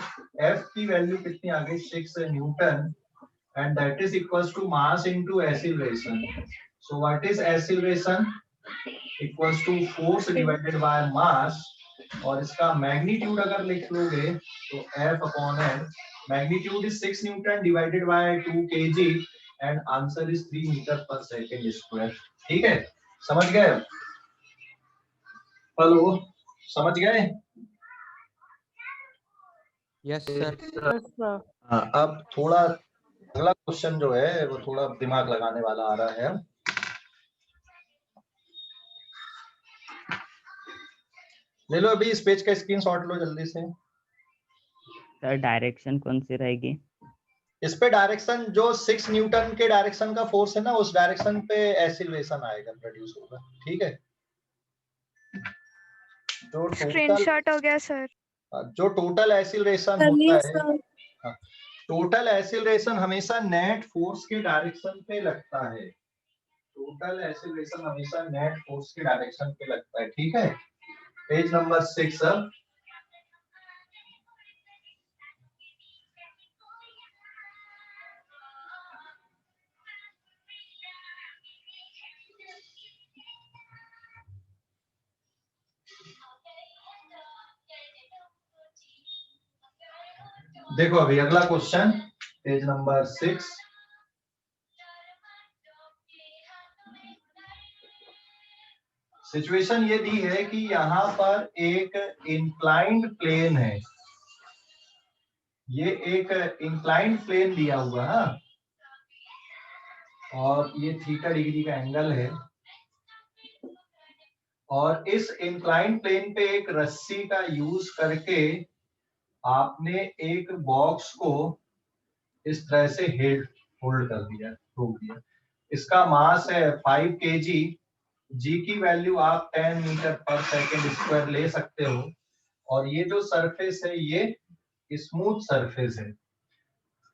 F की वैल्यू कितनी आ गई? 6 Newton and that is equals to mass into acceleration. So what is acceleration? Equals to force divided by mass। और इसका मैग्नीट्यूड अगर लिख लोगे तो F upon F, magnitude is 6 newton divided by 2 kg and answer is 3 metre per second square. ठीक है, समझ गए? हेलो, समझ गए? Yes sir. हाँ, अब थोड़ा अगला क्वेश्चन जो है वो थोड़ा दिमाग लगाने वाला आ रहा है। ले लो अभी इस पेज का स्क्रीनशॉट लो जल्दी से। सर डायरेक्शन कौन सी रहेगी? इस पे डायरेक्शन जो 6 न्यूटन के डायरेक्शन का फोर्स है ना, उस डायरेक्शन पे एक्सीलरेशन आएगा, प्रोड्यूस होगा। ठीक है, जो टोटल स्क्रीनशॉट हो गया सर। जो टोटल एक्सीलरेशन होता है, टोटल एक्सीलरेशन हमेशा नेट फोर्स के डायरेक्शन पे लगता है, टोटल एक्सीलरेशन हमेशा नेट फोर्स के डायरेक्शन पे लगता है, ठीक है। पेज नंबर 6 अब देखो, अभी अगला क्वेश्चन पेज नंबर 6। सिचुएशन ये दी है कि यहाँ पर एक इंक्लाइंड प्लेन है, ये एक इंक्लाइंड प्लेन दिया हुआ है और ये थीटा डिग्री का एंगल है, और इस इंक्लाइंड प्लेन पे एक रस्सी का यूज करके आपने एक बॉक्स को इस तरह से होल्ड कर दिया, रोक दिया। इसका मास है 5 kg, जी की वैल्यू आप 10 मीटर पर सेकेंड स्क्वायर ले सकते हो, और ये जो सरफेस है ये स्मूथ सरफेस है।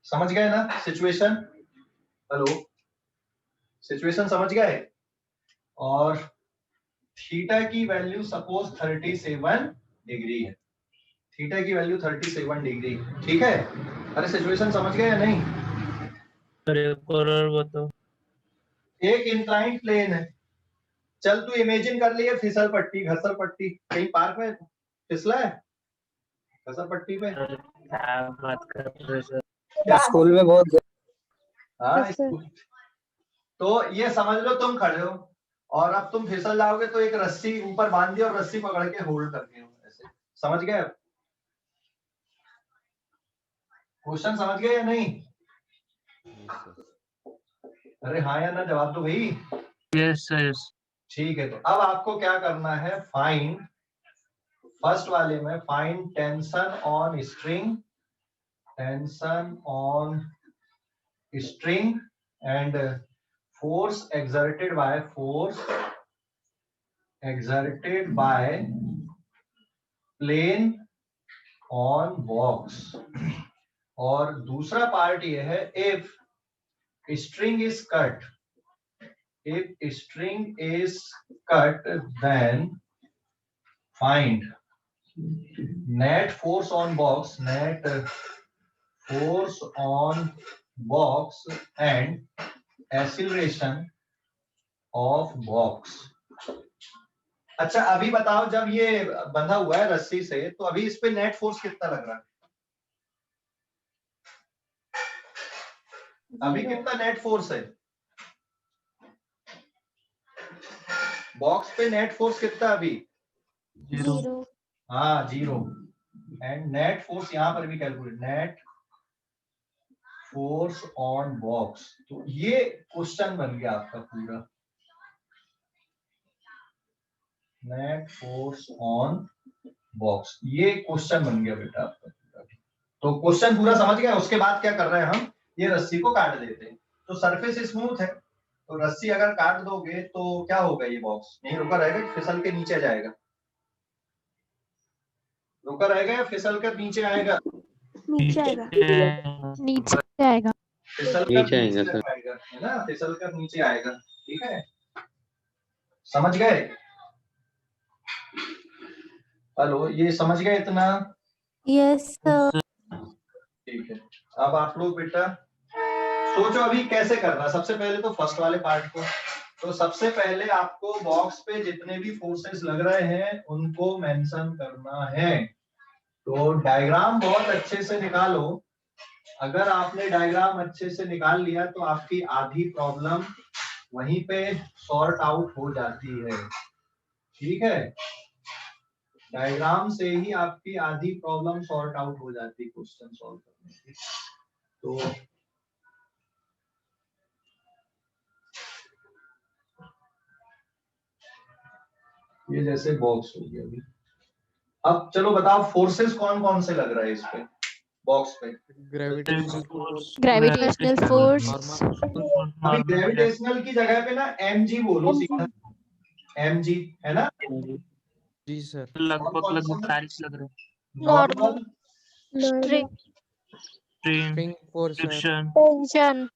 समझ गए ना सिचुएशन? हेलो, सिचुएशन समझ गए? और थीटा की वैल्यू सपोज 37 डिग्री है, थीटा की वैल्यू 37 डिग्री, ठीक है। अरे सिचुएशन समझ गए या नहीं? बताओ। एक इंक्लाइंड प्लेन है, चल तू इमेजिन कर लिए फिसल पट्टी, घसर पट्टी, कहीं पार्क में फिसला है घसर पट्टी पे? बात कर रहे सर? स्कूल में बहुत हाँ, Yes, sir. तो ये समझ लो तुम खड़े हो और अब तुम फिसल जाओगे, तो एक रस्सी ऊपर बांध दिया और रस्सी पकड़ के होल्ड करके हो ऐसे। समझ गए? क्वेश्चन समझ गए या नहीं? अरे हाँ या ना जवाब दो भाई। Yes sir, yes. ठीक है, तो अब आपको क्या करना है, फाइंड, फर्स्ट वाले में find tension on string, tension on string and force exerted by plane on box, और दूसरा पार्ट ये है if string is cut, if string is cut then find net force on box, net force on box and acceleration of box। अच्छा अभी बताओ, जब ये बंधा हुआ है रस्सी से, तो अभी इस पे नेट फोर्स कितना लग रहा है? अभी कितना नेट फोर्स है बॉक्स पे? नेट फोर्स कितना अभी? 0. हाँ 0। एंड नेट फोर्स यहाँ पर भी calculate, net force on box. तो ये क्वेश्चन बन गया आपका पूरा, नेट फोर्स ऑन बॉक्स, ये क्वेश्चन बन गया बेटा आपका पूरा। तो क्वेश्चन पूरा समझ गए? उसके बाद क्या कर रहे हैं हम, ये रस्सी को काट देते हैं। तो सरफेस स्मूथ है, तो रस्सी अगर काट दोगे तो क्या होगा, ये बॉक्स नहीं रुका रहेगा, फिसल के नीचे जाएगा? रुका रहेगा या फिसल कर नीचे आएगा? नीचे आएगा. नीचे आएगा। फिसल कर नीचे आएगा, है ना, फिसल कर नीचे आएगा, ठीक है। समझ गए? हेलो, ये समझ गए इतना? Yes, sir. ठीक है, अब आप लोग बेटा सोचो अभी कैसे करना। सबसे पहले तो फर्स्ट वाले पार्ट को, तो सबसे पहले आपको बॉक्स पे जितने भी फोर्सेस लग रहे हैं उनको मेंशन करना है। तो डायग्राम बहुत अच्छे से निकालो। अगर आपने डायग्राम अच्छे से निकाल लिया तो आपकी आधी प्रॉब्लम वहीं पे सॉर्ट आउट हो जाती है, ठीक है। डायग्राम से ही आपकी आधी प्रॉब्लम सॉर्ट आउट हो जाती है क्वेश्चन सॉल्व करने की। तो ये जैसे बॉक्स हो गया अभी। अब चलो बताओ फोर्सेस कौन कौन से लग रहा है इस पे बॉक्स पे? Gravitational force, gravitational force. अभी ग्रेविटेशनल की जगह पे ना mg बोलो सीधा, mg है ना। जी सर। लगभग लगभग 40 लग रहे हैं। नॉर्मल स्ट्रिंग String force है। friction, टेंशन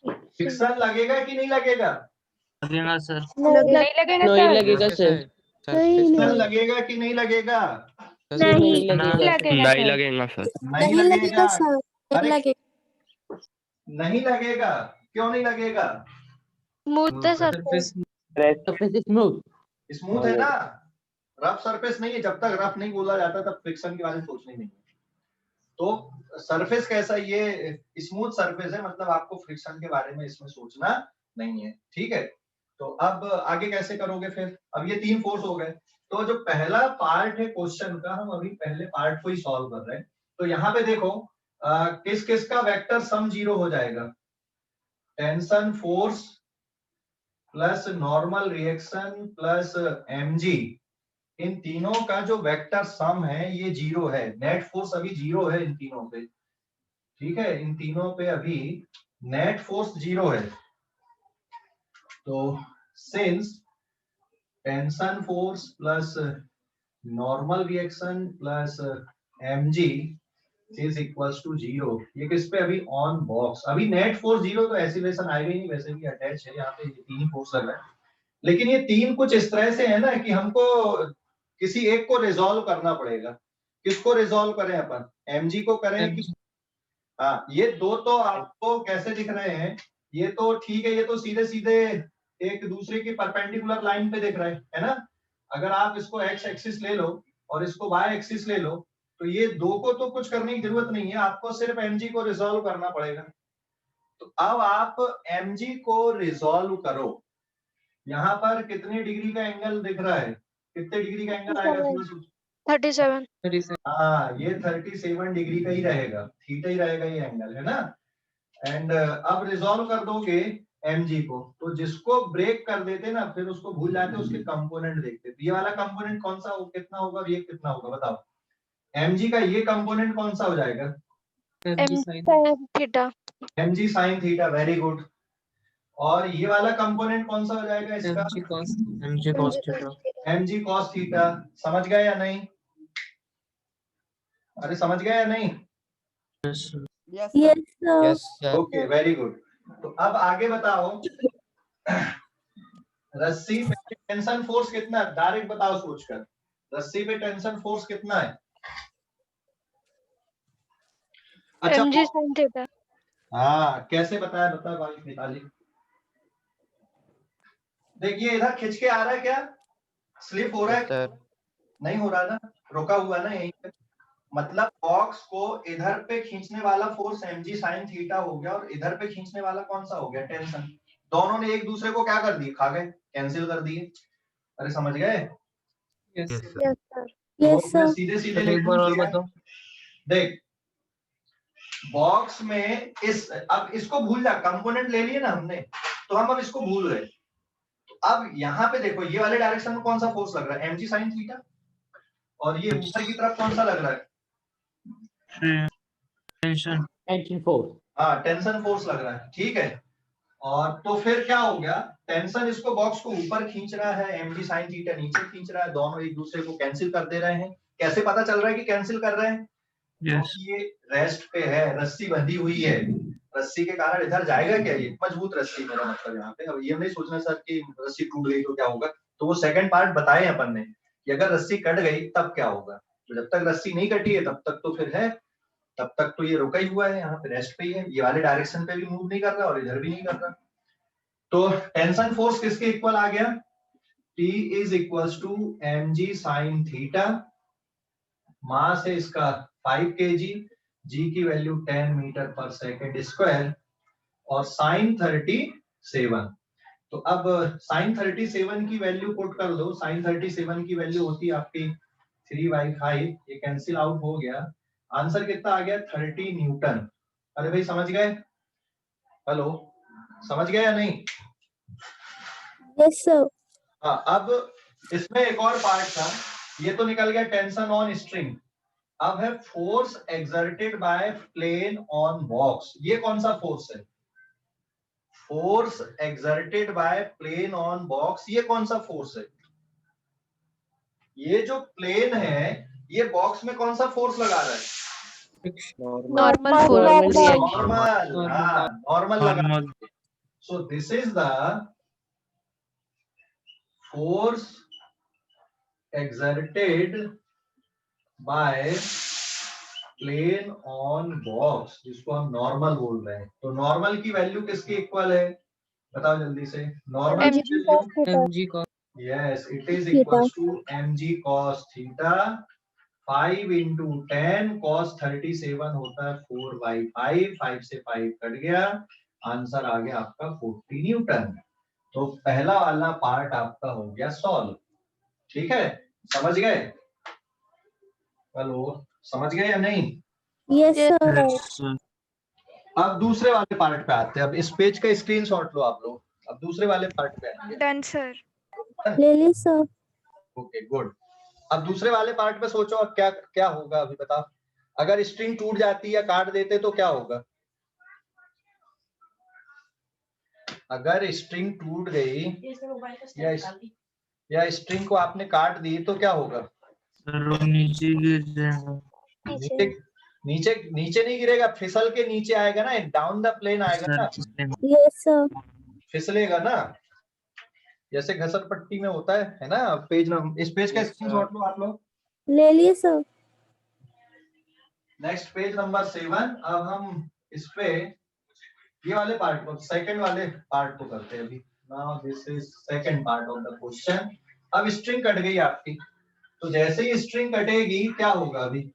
फ्रिक्शन लगेगा कि नहीं लगेगा? लगेगा सर। नहीं लगेगा नहीं सर लगेगा सर। फ्रिक्शन लगेगा कि नहीं लगेगा? नहीं लगेगा लगेगा नहीं सर लगेगा सर। नहीं लगेगा। सर अरे लगेगा नहीं लगेगा, क्यों नहीं लगेगा? स्मूथ है सरफेस स्मूथ। स्मूथ है ना, रफ सरफेस नहीं है। जब तक रफ नहीं बोला जाता तब फ्रिक्शन के बारे में सोचना ही नहीं है। तो सरफेस कैसा, ये स्मूथ सरफेस है, मतलब आपको फ्रिक्शन के बारे में इसमें सोचना नहीं है, ठीक है। तो अब आगे कैसे करोगे फिर? अब ये 3 फोर्स हो गए, तो जो पहला पार्ट है क्वेश्चन का, हम अभी पहले पार्ट को ही सॉल्व कर रहे हैं। तो यहाँ पे देखो किस किस का वेक्टर सम 0 हो जाएगा? Tension force plus normal reaction plus mg, इन तीनों का जो वेक्टर सम है ये 0 है। नेट फोर्स अभी 0 है इन तीनों पे, ठीक है। इन तीनों पे अभी नेट फोर्स 0 है। तो since tension force plus normal reaction plus mg is equals to 0, ये किस पे? अभी ऑन बॉक्स। अभी नेट फोर्स 0, तो एसिलेशन आएगा ही नहीं, वैसे भी अटैच है यहाँ पे, ये 3 फोर्स लग रहा है। लेकिन ये 3 कुछ इस तरह से है ना कि हमको किसी एक को रिजॉल्व करना पड़ेगा। किसको रिजॉल्व करें अपन? mg को करें कि? हाँ, ये 2 तो आपको कैसे दिख रहे हैं? ये तो ठीक है, ये तो सीधे सीधे एक दूसरे की परपेंडिकुलर लाइन पे दिख रहे हैं, है ना। अगर आप इसको x एक्सिस ले लो और इसको y एक्सिस ले लो, तो ये 2 को तो कुछ करने की जरूरत नहीं है, आपको सिर्फ mg को रिजॉल्व करना पड़ेगा। तो अब आप mg को रिजॉल्व करो। यहाँ पर कितने डिग्री का एंगल दिख रहा है? कितने डिग्री का एंगल आएगा? 37 हाँ, ये 37 डिग्री का ही रहेगा, थीटा ही रहेगा ये एंगल, है ना। एंड अब रिजॉल्व कर दोगे mg को, तो जिसको ब्रेक कर देते ना फिर उसको भूल जाते, उसके कंपोनेंट देखते। ये वाला कंपोनेंट कौन सा हो, कितना होगा और ये कितना होगा बताओ? mg का ये कंपोनेंट कौन सा हो जाएगा? Theta mg sin theta, very good. और ये वाला कंपोनेंट कौन सा हो जाएगा इसका? mg cos theta, mg cos theta. समझ गए या नहीं? अरे समझ गए या नहीं? Yes sir okay, very good. तो अब आगे बताओ, रस्सी पे टेंशन फोर्स कितना है? डायरेक्ट बताओ सोचकर, रस्सी पे टेंशन फोर्स कितना है? अच्छा, mg sin थीटा हाँ, कैसे बताया? बता भाई मिताली। देखिए इधर खिंच के आ रहा है क्या? स्लिप हो रहा है? नहीं हो रहा ना, रुका हुआ ना यहीं पे। मतलब बॉक्स को इधर पे खींचने वाला फोर्स mg sin थीटा हो गया, और इधर पे खींचने वाला कौन सा हो गया? टेंशन। दोनों ने एक दूसरे को क्या कर दिए? खा गए, कैंसिल कर दिए। अरे समझ गए? yes sir। Yes sir yes मैं सर सीधे सीधे एक बार और बताओ। देख, बॉक्स में इस, अब इसको भूल जा, कंपोनेंट ले लिए ना हमने, तो हम अब इसको भूल गए। तो अब यहाँ पे देखो, ये वाले डायरेक्शन में कौन सा फोर्स लग रहा है? mg sin theta. और ये ऊपर की तरफ कौन सा लग रहा है? टेंशन हाँ, टेंशन फोर्स लग रहा है, ठीक है। और तो फिर क्या हो गया? टेंशन इसको बॉक्स को ऊपर खींच रहा है, mg sin थीटा नीचे खींच रहा है, दोनों एक दूसरे को कैंसिल कर दे रहे हैं। कैसे पता चल रहा है कि कैंसिल कर रहे हैं? yes क्योंकि ये रेस्ट पे है, रस्सी बंधी हुई है, रस्सी के कारण इधर जाएगा क्या? ये मजबूत रस्सी, मेरा मतलब यहाँ पे। अब ये नहीं सोचना सर कि रस्सी टूट गई तो क्या होगा, तो वो सेकंड पार्ट बताए अपन ने कि अगर रस्सी कट गई तब क्या होगा। तो जब तक रस्सी नहीं कटी है तब तक तो फिर है, तब तक तो ये रुका ही हुआ है, यहाँ पे रेस्ट पे ही है, ये वाले डायरेक्शन पे भी मूव नहीं कर रहा और इधर भी नहीं कर रहा। तो टेंशन फोर्स किसके इक्वल आ गया? T is equals to mg sin theta, mass है इसका 5 kg, g की value 10 metre per second square, और साइन 37। तो अब साइन 37 की वैल्यू पुट कर दो। साइन 37 की वैल्यू होती है आपकी 3/5, ये कैंसिल आउट हो गया। आंसर कितना आ गया? 30 न्यूटन। अरे भाई समझ गए? हेलो, समझ गए या नहीं? यस सर हाँ, अब इसमें एक और पार्ट था, ये तो निकल गया टेंशन ऑन स्ट्रिंग। अब है force exerted by plane on box. ये कौन सा फोर्स है? Force exerted by plane on box, ये कौन सा फोर्स है? ये जो प्लेन है, ये बॉक्स में कौन सा फोर्स लगा रहा है? नॉर्मल फोर्स नॉर्मल, हाँ नॉर्मल लगा। Normal so this is the force exerted by plane on box, जिसको हम नॉर्मल बोल रहे हैं। तो नॉर्मल की वैल्यू किसके इक्वल है, बताओ जल्दी से। नॉर्मल mg की value, mg cos yes it is equal to mg cos theta 5 into 10 cos 37 होता है 4/5, 5 से 5 कट गया, आंसर आ गया आपका 40 न्यूटन। तो पहला वाला पार्ट आपका हो गया सॉल्व। ठीक है, समझ गए? हेलो, समझ गए या नहीं? Yes, sir. sir. अब दूसरे वाले पार्ट पे आते हैं। अब इस पेज का स्क्रीनशॉट लो आप लोग। अब दूसरे वाले पार्ट पे आएंगे। Done sir. Lily, sir. Okay good. अब दूसरे वाले पार्ट पे सोचो अब क्या क्या होगा, अभी बताओ। अगर स्ट्रिंग टूट जाती या काट देते तो क्या होगा? अगर स्ट्रिंग टूट गई या स्ट्रिंग को आपने काट दी तो क्या होगा? सर वो नीचे गिर जाएगा। नीचे नीचे नीचे नहीं गिरेगा, फिसल के नीचे आएगा ना, डाउन द प्लेन आएगा ना, Yes, sir. फिसलेगा ना, जैसे घसर पट्टी में होता है ना। पेज नंबर, इस पेज का स्क्रीनशॉट लो आप लोग। Lily, sir. Next page number 7। अब हम इस पे ये वाले पार्ट को, सेकंड वाले पार्ट को करते हैं अभी। Now this is second part of the question. अब स्ट्रिंग कट गई आपकी, तो जैसे ही स्ट्रिंग कटेगी क्या होगा? अभी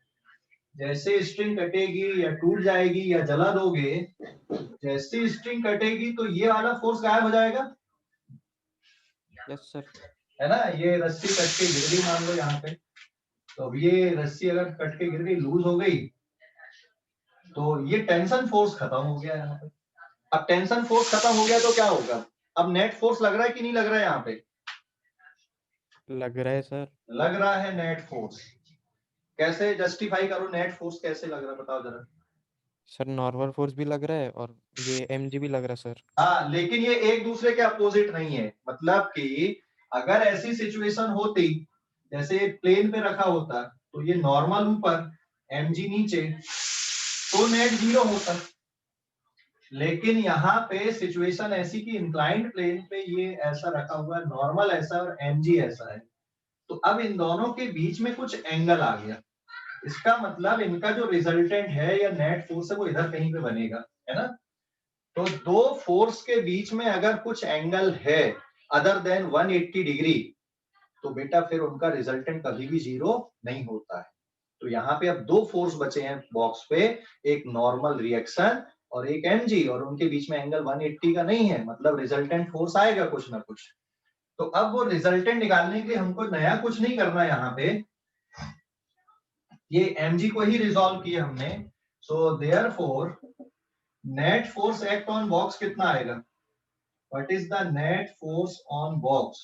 जैसे स्ट्रिंग कटेगी या टूट जाएगी या जला दोगे, जैसे स्ट्रिंग कटेगी तो ये वाला फोर्स गायब हो जाएगा। Yes sir. है ना, ये रस्सी कट के गिर गई मान लो यहाँ पे, तो अब ये रस्सी अगर कट के गिर गई, लूज हो गई, तो ये टेंशन फोर्स खत्म हो गया यहाँ पे। अब टेंशन फोर्स खत्म हो गया तो क्या होगा? अब नेट फोर्स लग रहा है कि नहीं लग रहा है? यहाँ पे लग रहा है सर। लग रहा है नेट फोर्स। कैसे जस्टिफाई करो, नेट फोर्स कैसे लग रहा है बताओ जरा। सर नॉर्मल फोर्स भी लग रहा है और ये mg भी लग रहा है सर। हाँ, लेकिन ये एक दूसरे के अपोजिट नहीं है। मतलब कि अगर ऐसी सिचुएशन होती, जैसे प्लेन पे रखा होता, तो ये नॉर्मल ऊपर mg नीचे, तो नेट जीरो होता। लेकिन यहाँ पे सिचुएशन ऐसी कि इंक्लाइंड प्लेन पे ये ऐसा रखा हुआ है, नॉर्मल ऐसा और mg ऐसा है, तो अब इन दोनों के बीच में कुछ एंगल आ गया। इसका मतलब इनका जो रिजल्टेंट है या नेट फोर्स है वो इधर कहीं पे बनेगा, है ना। तो दो फोर्स के बीच में अगर कुछ एंगल है अदर देन 180 डिग्री, तो बेटा फिर उनका रिजल्टेंट कभी भी जीरो नहीं होता है। तो यहाँ पे अब दो फोर्स बचे हैं बॉक्स पे, एक नॉर्मल रिएक्शन और एक mg, और उनके बीच में एंगल 180 का नहीं है, मतलब रिजल्टेंट फोर्स आएगा कुछ ना कुछ। तो अब वो रिजल्टेंट निकालने के लिए हमको नया कुछ नहीं करना है। यहाँ पे ये mg को ही रिजॉल्व किया हमने। So therefore net force act on box कितना आएगा? What is the net force on box?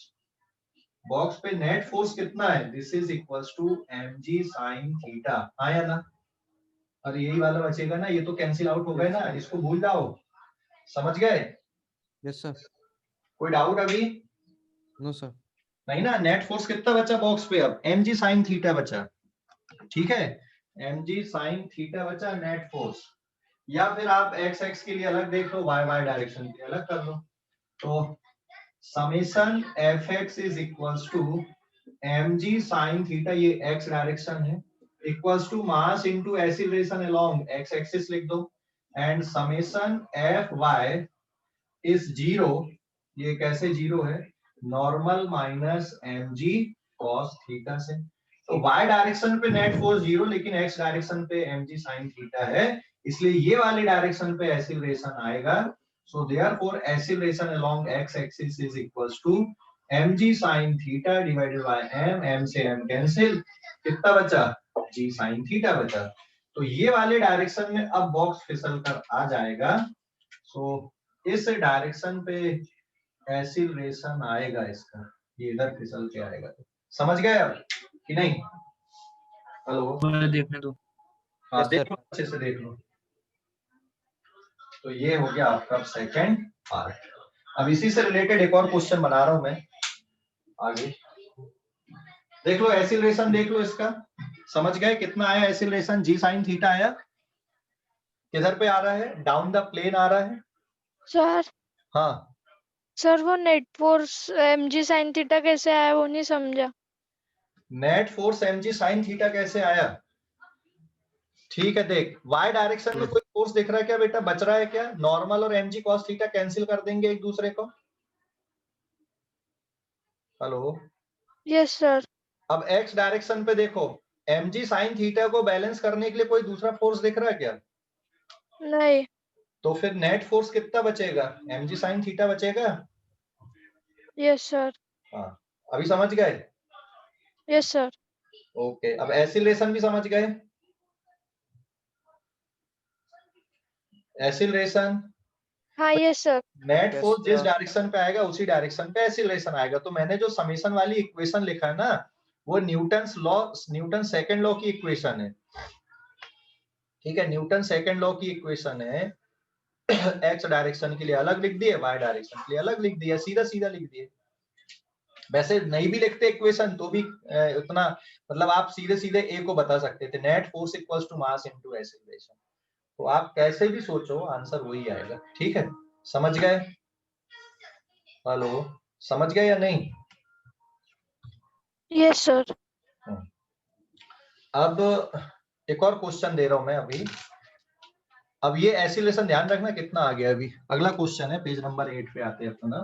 Box पे नेट फोर्स कितना है? This is equals to mg sin theta. आया ना? और यही वाला बचेगा ना, ये तो कैंसिल आउट हो गए ना, इसको भूल जाओ। समझ गए? Yes sir. कोई डाउट अभी? No sir. नहीं ना। नेट फोर्स कितना बचा बॉक्स पे? अब mg sin थीटा बचा। ठीक है, mg sin थीटा बचा नेट फोर्स। या फिर आप x x के लिए अलग देख लो, y y डायरेक्शन के लिए अलग कर लो। तो summation fx is equals to mg sin theta, ये x डायरेक्शन है, equals to mass into acceleration along x axis लिख दो, and summation fy is zero. ये कैसे जीरो है? Normal minus mg cos theta से। तो y डायरेक्शन पे नेट फोर्स जीरो, लेकिन x डायरेक्शन पे mg sin थीटा है, इसलिए ये वाले डायरेक्शन पे एक्सीलरेशन आएगा। So therefore acceleration along x axis is equals to mg sin theta divided by m से m कैंसिल, कितना बचा? g sin थीटा बचा। तो ये वाले डायरेक्शन में अब बॉक्स फिसल कर आ जाएगा। सो इस डायरेक्शन पे एक्सीलरेशन आएगा इसका, ये इधर फिसल के आएगा। समझ गए अब कि नहीं? हेलो, देखने दो। हाँ Yes, देख sir. लो, अच्छे से देख लो। तो ये हो गया आपका सेकंड पार्ट। अब इसी से रिलेटेड एक और क्वेश्चन बना रहा हूं मैं आगे। देख लो एक्सीलरेशन, देख लो इसका। समझ गए कितना आया एक्सीलरेशन? g sin थीटा आया। किधर पे आ रहा है, डाउन द प्लेन आ रहा है। सर हाँ, सर वो net force mg sin theta कैसे आया वो नहीं समझा। Net force mg sin theta कैसे आया। ठीक है, देख y डायरेक्शन में कोई फोर्स दिख रहा है क्या बेटा, बच रहा है क्या। नॉर्मल और mg cos थीटा कैंसिल कर देंगे एक दूसरे को। Hello, yes sir. अब x डायरेक्शन पे देखो, mg sin थीटा को बैलेंस करने के लिए कोई दूसरा फोर्स दिख रहा है क्या। नहीं। तो फिर नेट फोर्स कितना बचेगा, mg sin थीटा बचेगा। Yes sir. हाँ, अभी समझ गए। Yes sir. ओके, अब एसिलेशन भी समझ गए। एसिलेशन, हाँ yes sir. Net Yes, force जिस sir. डायरेक्शन पे आएगा उसी डायरेक्शन पे एसिलेशन आएगा। तो मैंने जो समेशन वाली इक्वेशन लिखा है ना, वो न्यूटन सेकंड लॉ की इक्वेशन है। ठीक है, न्यूटन सेकंड लॉ की इक्वेशन है। एक्स डायरेक्शन के लिए अलग लिख दिए, वाई डायरेक्शन के लिए अलग लिख दिया, सीधा सीधा लिख दिए। वैसे नहीं भी लिखते इक्वेशन तो भी उतना, मतलब आप सीधे सीधे ए को बता सकते थे, net force equals to mass into acceleration. तो आप कैसे भी सोचो आंसर वही आएगा। ठीक है, समझ गए। हेलो, समझ गए या नहीं। Yes sir. अब एक और क्वेश्चन दे रहा हूं मैं अभी। अब ये एसिलेशन ध्यान रखना कितना आ गया। अभी अगला क्वेश्चन है, पेज नंबर 8 पे आते हैं अपना।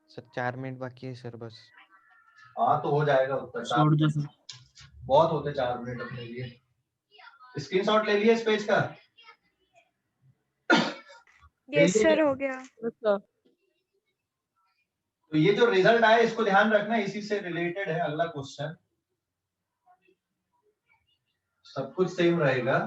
सर 4 मिनट बाकी है सर बस। हाँ तो हो जाएगा उत्तर। छोड़ दो सर। बहुत होते 4 मिनट अपने लिए। स्क्रीनशॉट ले लिए इस पेज का। यस ले लिए सर क्या? हो गया। तो ये जो रिजल्ट आया इसको ध्यान रखना, इसी से रिलेटेड है अगला क्वेश्चन। सब कुछ सेम रहेगा।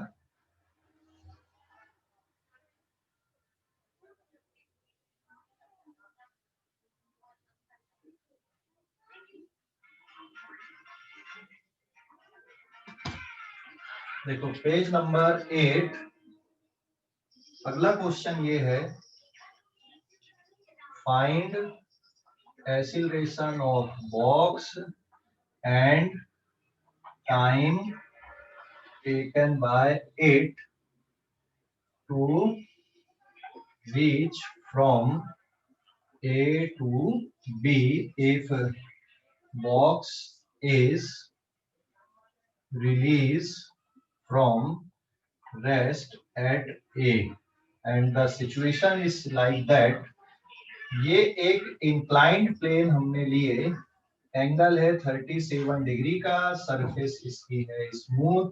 देखो पेज नंबर 8, अगला क्वेश्चन ये है, find acceleration of box and time taken by it to reach from A to B if box is released from rest at A and the situation is like that। ये एक inclined plane हमने लिए, angle है 37 degree का, surface इसकी है smooth,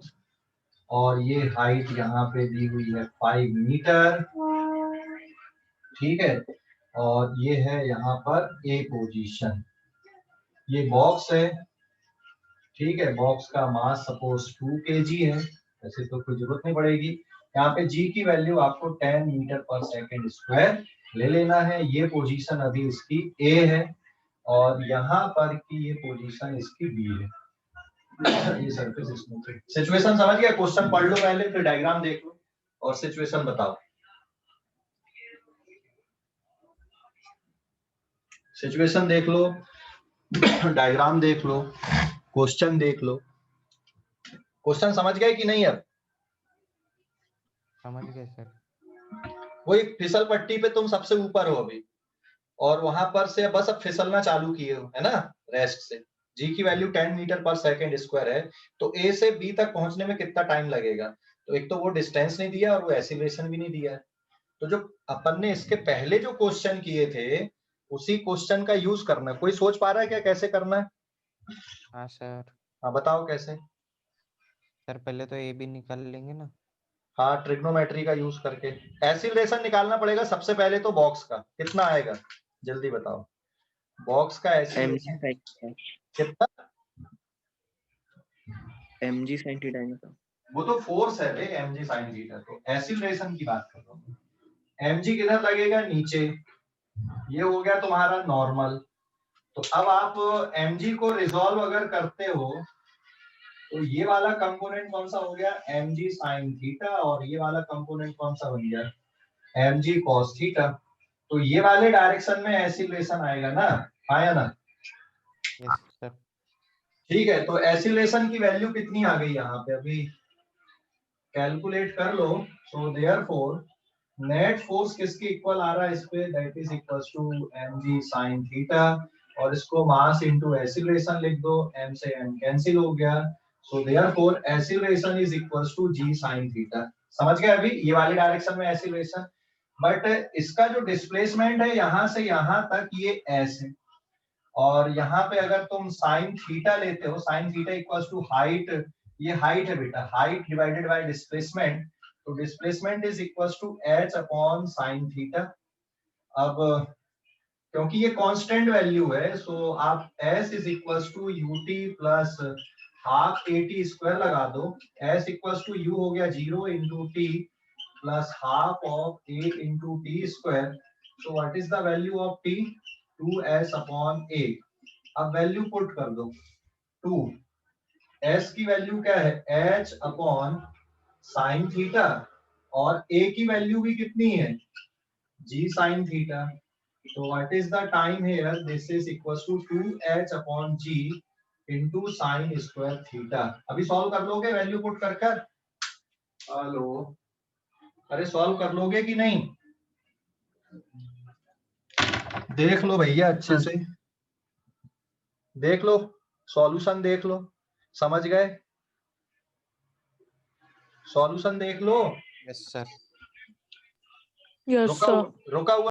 और ये हाइट यहाँ पे दी हुई है 5 मीटर। ठीक है, और ये है यहाँ पर ए पोजीशन, ये बॉक्स है। ठीक है, बॉक्स का मास सपोज 2 kg है, वैसे तो कोई जरूरत नहीं पड़ेगी। यहाँ पे जी की वैल्यू आपको 10 मीटर पर सेकेंड स्क्वायर ले लेना है। ये पोजीशन अभी इसकी ए है और यहाँ पर की ये पोजीशन इसकी बी है। ये सरफेस स्मूथ है। सिचुएशन समझ गया। क्वेश्चन पढ़ लो पहले, फिर डायग्राम देख लो और सिचुएशन बताओ। सिचुएशन देख लो, डायग्राम देख लो, क्वेश्चन देख लो। क्वेश्चन समझ गए कि नहीं। अब समझ गए सर। वही फिसल पट्टी पे तुम सबसे ऊपर हो अभी, और वहां पर से बस अब फिसलना चालू किए हो, है ना, रेस्ट से। जी की value 10 metre per second square है, तो ए से बी तक पहुंचने में कितना टाइम लगेगा। तो एक तो वो डिस्टेंस नहीं दिया और वो एक्सीलरेशन भी नहीं दिया है। तो जो अपन ने इसके पहले जो क्वेश्चन किए थे उसी क्वेश्चन का यूज करना है। कोई सोच पा रहा है क्या कैसे करना है। हाँ सर। हाँ बताओ कैसे। सर पहले तो ए बी निकाल लेंगे ना। हाँ, ट्रिग्नोमेट्री का यूज करके एक्सीलरेशन निकालना पड़ेगा। सबसे पहले तो बॉक्स का कितना आएगा, जल्दी बताओ। बॉक्स का एक्सीलरेशन कितना, mg sin थीटा है ना। वो तो फोर्स है रे, mg sin थीटा। तो एक्सीलरेशन की बात कर रहा हूँ। mg किधर लगेगा, नीचे। ये हो गया तुम्हारा नॉर्मल। तो अब आप mg को रिजॉल्व अगर करते हो तो ये वाला कंपोनेंट कौन सा हो गया, mg sin थीटा, और ये वाला कंपोनेंट कौन सा बन गया, mg cos थीटा। तो ये वाले डायरेक्शन में एक्सीलरेशन आएगा ना, आया ना। Yes sir. ठीक है, तो एक्सीलरेशन की वैल्यू कितनी आ गई यहाँ पे अभी, कैलकुलेट कर लो। सो देयरफॉर नेट फोर्स किसके इक्वल आ रहा है इस पे, that is equals to mg sin theta, और इसको मास इनटू एक्सीलरेशन लिख दो, m से m कैंसिल हो गया। So therefore acceleration is equals to g sin theta. समझ गए अभी ये वाली डायरेक्शन में एक्सीलरेशन, बट इसका जो डिस्प्लेसमेंट है यहां से यहां तक ये s है, और यहाँ पे अगर तुम साइन थीटा लेते हो, sine theta equals to height, ये हाइट है बेटा, हाइट डिवाइडेड बाय डिस्प्लेसमेंट, तो displacement is equals to h upon sine theta. अब क्योंकि ये कांस्टेंट वैल्यू है, सो आप s is equals to ut plus half at square लगा दो, s इक्वल्स टू u हो गया 0 into t plus half of a into t square. So what is the value of t, 2s upon a। अब value put कर दो, 2 s की value क्या है h अपॉन साइन थीटा, और a की वैल्यू भी कितनी है g साइन थीटा। तो what is the time here, this is equals to 2h upon g into sine square theta. अभी सॉल्व कर लोगे वैल्यू पुट कर कर? हेलो, अरे सॉल्व कर लोगे कि नहीं? देख लो भैया अच्छे से, देख लो सॉल्यूशन, देख लो, समझ गए? सॉल्यूशन देख लो। Yes sir. रुका हुआ